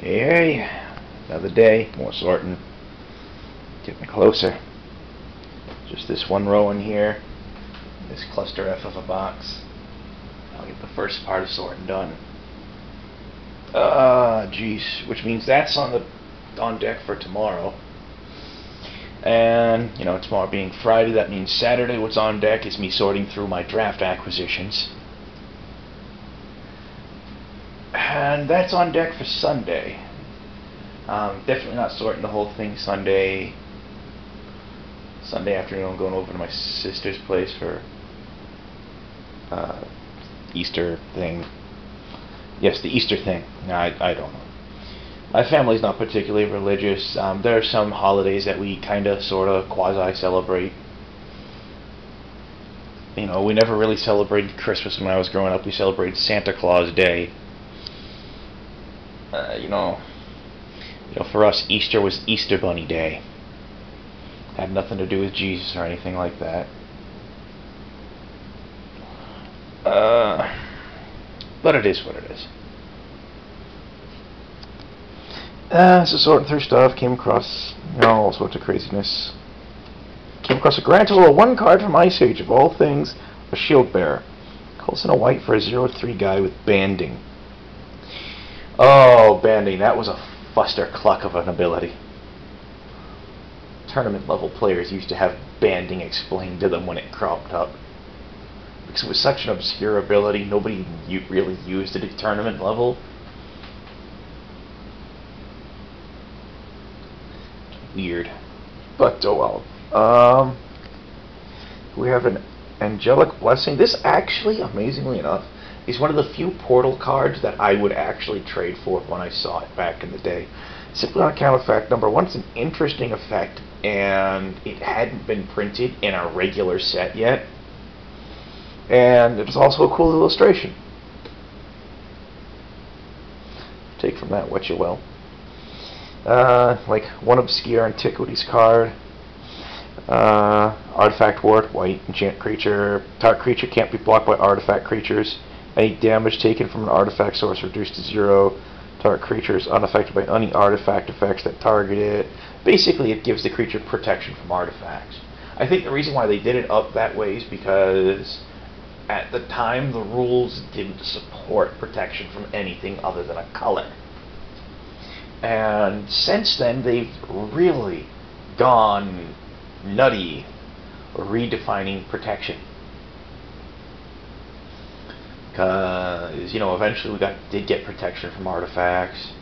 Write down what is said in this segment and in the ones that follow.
Hey, another day, more sorting, getting closer. Just this one row in here, this cluster F of a box. I'll get the first part of sorting done. Geez, which means that's on deck for tomorrow. And, tomorrow being Friday, that means Saturday what's on deck is me sorting through my draft acquisitions. And that's on deck for Sunday. Definitely not sorting the whole thing Sunday afternoon. I'm going over to my sister's place for Easter thing. Yes, the Easter thing. I don't know. My family's not particularly religious. There are some holidays that we kind of, sort of, quasi-celebrate. We never really celebrated Christmas when I was growing up. We celebrated Santa Claus Day. For us, Easter was Easter Bunny Day. Had nothing to do with Jesus or anything like that. But it is what it is. So sorting through stuff, came across all sorts of craziness. Came across a grand total of 1 card from Ice Age, of all things, a Shield Bearer. Coulson a white for a 0-3 guy with banding. Oh, banding, that was a fuster cluck of an ability. Tournament level players used to have banding explained to them when it cropped up. Because it was such an obscure ability, nobody really used it at tournament level. Weird. But, oh well. We have an Angelic Blessing. This actually, amazingly enough, is one of the few Portal cards that I would actually trade for when I saw it back in the day. Simply on account of the fact, number one, it's an interesting effect, and it hadn't been printed in a regular set yet. And it's also a cool illustration. Take from that what you will. Like one obscure antiquities card. Artifact Ward, white, enchant creature. Target creature can't be blocked by artifact creatures. Any damage taken from an artifact source reduced to 0. Target creature is unaffected by any artifact effects that target it. Basically, it gives the creature protection from artifacts. I think the reason why they did it up that way is because at the time the rules didn't support protection from anything other than a color. And since then, they've really gone nutty redefining protection. Because, eventually we did get protection from artifacts.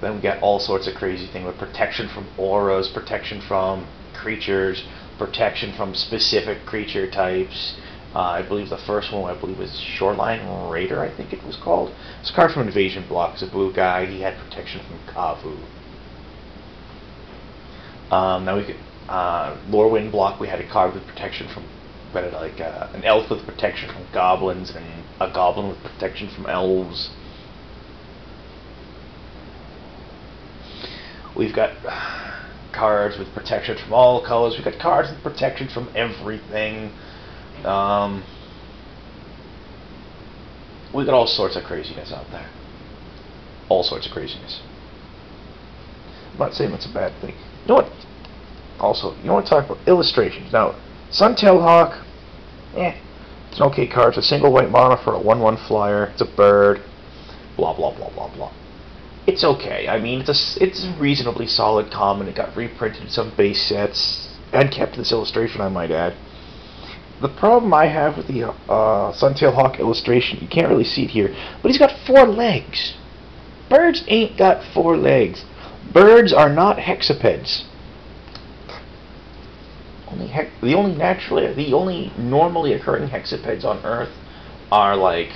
Then we got all sorts of crazy things with protection from auras, protection from creatures, protection from specific creature types. I believe the first one, was Shoreline Raider, I think it was called. It's a card from Invasion Block. It's a blue guy. He had protection from Kavu. Now we could, Lorwyn Block, we had a card with protection from, an elf with protection from goblins and a goblin with protection from elves. We've got cards with protection from all colors. We've got cards with protection from everything. We got all sorts of craziness out there. All sorts of craziness. I'm not saying that's a bad thing. You know what? Also, talk about illustrations. Now, Suntail Hawk, it's an okay card. It's a single white mana for a 1/1 flyer. It's a bird. Blah blah blah blah blah. It's okay. I mean, it's a reasonably solid common. It got reprinted in some base sets and kept this illustration, I might add. The problem I have with the Suntail Hawk illustration, you can't really see it here, but he's got 4 legs. Birds ain't got 4 legs. Birds are not hexapeds. The only normally occurring hexapeds on Earth are like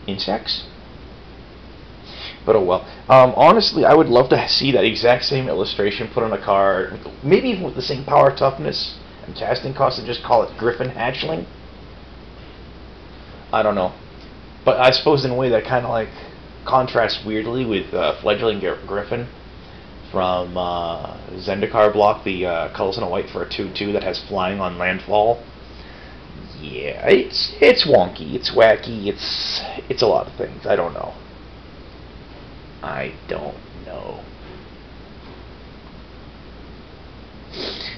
insects. But oh well. Honestly, I would love to see that exact same illustration put on a card, maybe even with the same power, toughness, and casting cost, and just call it Griffin Hatchling. I don't know, but I suppose in a way that kind of contrasts weirdly with Fledgling Griffin from Zendikar Block, the colors in a white for a 2/2 that has flying on landfall. Yeah, it's wonky, it's wacky, it's a lot of things. I don't know. I don't know.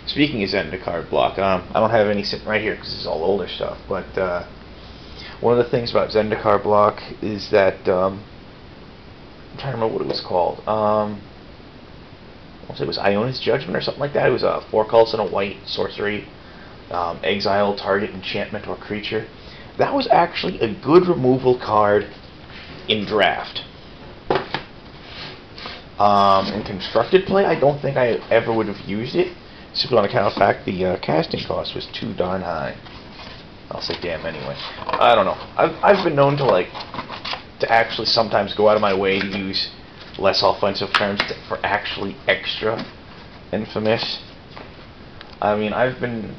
Speaking of Zendikar block, I don't have any sitting right here because this is all older stuff, but one of the things about Zendikar block is that, I'm trying to remember what it was called, I want to say it was Iona's Judgment or something like that. It was 4 colors and a white sorcery, exile target enchantment or creature. That was actually a good removal card in draft. In constructed play, I don't think I ever would have used it, simply on account of the fact the casting cost was too darn high. I'll say damn anyway. I don't know. I've been known to actually sometimes go out of my way to use less offensive terms for actually extra infamous. I mean, I've been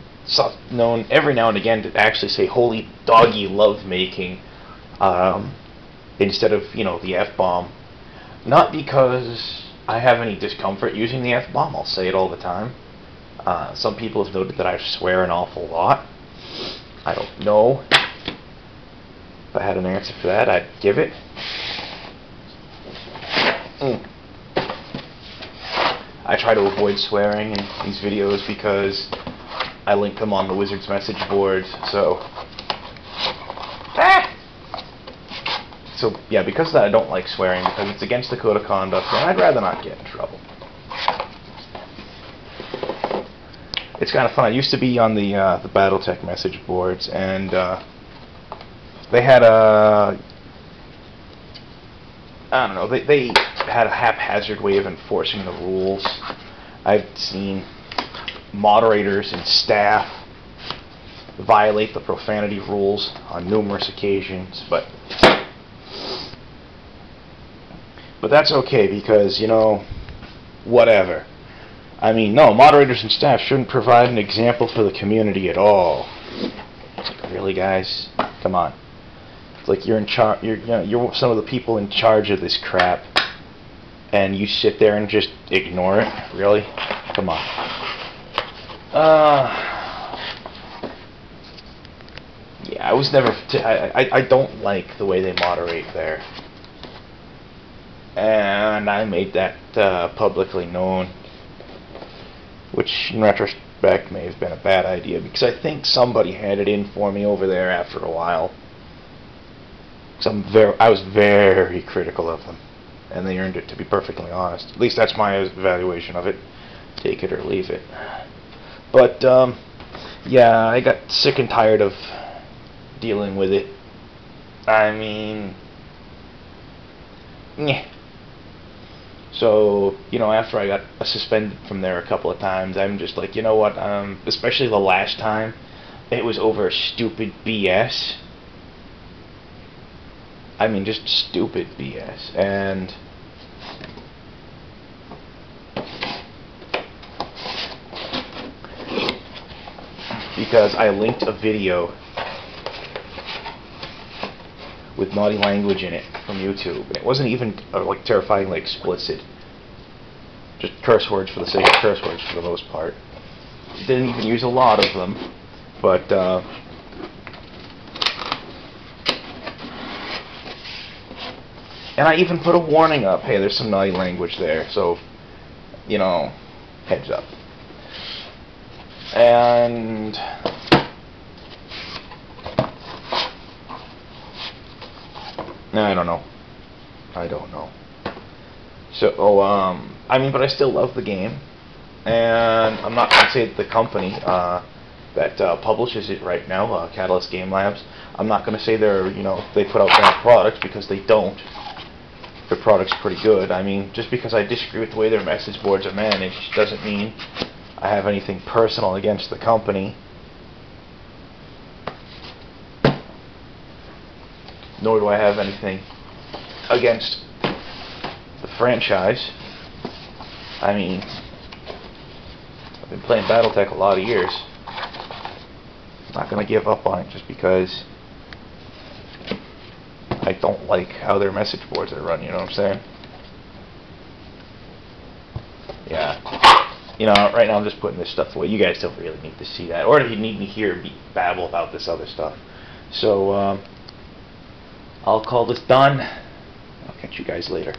known every now and again to actually say holy doggy love making instead of, you know, the F-bomb. Not because I have any discomfort using the F-bomb, I'll say it all the time. Some people have noted that I swear an awful lot. I don't know. If I had an answer for that, I'd give it. I try to avoid swearing in these videos because I link them on the Wizards message board, so... So, yeah, because of that I don't like swearing, because it's against the code of conduct, and I'd rather not get in trouble. It's kind of fun. I used to be on the BattleTech message boards, and they had a... I don't know, they had a haphazard way of enforcing the rules. I've seen moderators and staff violate the profanity rules on numerous occasions, but that's okay because, you know, whatever. I mean, no, moderators and staff shouldn't provide an example for the community at all. It's like, really, guys? Come on. It's like you're in charge. You're some of the people in charge of this crap, and you sit there and just ignore it. Really? Come on. Yeah, I was never. I don't like the way they moderate there, and I made that publicly known, which in retrospect may have been a bad idea because I think somebody had it in for me over there after a while. I was very critical of them, and they earned it, to be perfectly honest. At least that's my evaluation of it. Take it or leave it. But yeah, I got sick and tired of dealing with it. I mean, yeah. So, you know, after I got suspended from there a couple of times, I'm just like, you know what, especially the last time, it was over stupid BS. I mean, just stupid BS. And because I linked a video with naughty language in it from YouTube. It wasn't even like terrifyingly explicit. Just curse words for the sake of curse words for the most part. Didn't even use a lot of them, but and I even put a warning up. Hey, there's some naughty language there, so, you know, heads up. And I don't know. So, I mean, but I still love the game, and I'm not going to say that the company that publishes it right now, Catalyst Game Labs, I'm not going to say they're, you know, they put out bad products, because they don't. Their product's pretty good. I mean, just because I disagree with the way their message boards are managed doesn't mean I have anything personal against the company. Nor do I have anything against the franchise. I mean, I've been playing BattleTech a lot of years. I'm not going to give up on it just because I don't like how their message boards are run, you know what I'm saying? Yeah. You know, right now I'm just putting this stuff away. You guys don't really need to see that. Or if you need me hear me babble about this other stuff. So, I'll call this done. I'll catch you guys later.